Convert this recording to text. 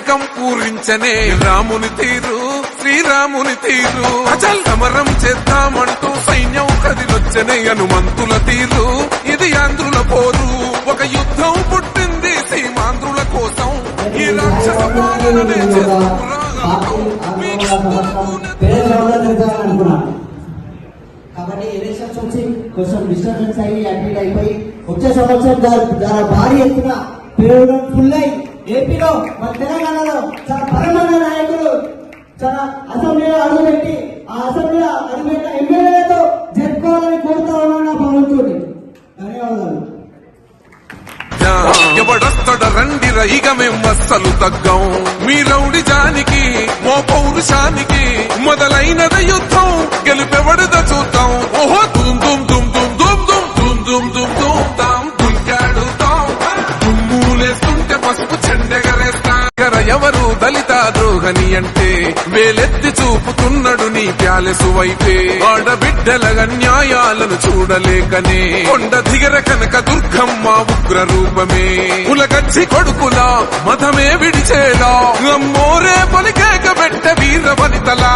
శంఖం పూరించనే రాముని తీరు శ్రీరాముని తీరు అచల్ సమరం చేద్దామంటూ సైన్యం కదిలొచ్చనే హనుమంతుల తీరు ఇది ఆంధ్రుల పోరు ఒక యుద్ధం పుట్టింది సీమాంధ్రుల కోసం ఈ రాక్షస పాలననే కాబట్టి ఎలక్షన్స్ వచ్చి కొంచెం డిస్టర్బెన్స్ అయ్యి అడ్మిట్ అయిపోయి వచ్చే సంవత్సరం భారీ ఎత్తున పేరు ఫుల్ అయి ఏపీలో మన తెలంగాణలో చాలా బలమైన నాయకులు చాలా అసెంబ్లీలో అడుగుపెట్టి ఆ అసెంబ్లీలో అడుగుపెట్టిన ఎమ్మెల్యేలతో జరుపుకోవాలని కోరుతా ఉన్నాను భగవంతుడి. ధన్యవాదాలు. ఎవడొస్తడ రండి రైగమేం అస్సలు తగ్గం మీ రౌడి జానికి మో పౌరుషానికి మొదలైనద యుద్ధం గెలుపెవడద చూద్దాం ఓహో దుమ్ దుమ్ దుమ్ దుమ్ దుమ్ దుమ్ దుమ్ దుమ్ దుమ్ తాం దుల్కాడుతాం దుమ్ములేస్తుంటే పసుపు చెండెగరేస్తా ఎవరు దళిత ద్రోహని అంటే వేలెత్తి చూపుతున్నాడు నీ ప్యాలెసు వైపే ఆడబిడ్డల న్యాయాలను చూడలేకనే కొండ దిగర కనక దుర్గమ్మ ఉగ్ర రూపమే కులగచ్చి కొడుకులా మతమే విడిచేలా అమ్మోరే పలికేక పెట్ట వీర వనితలా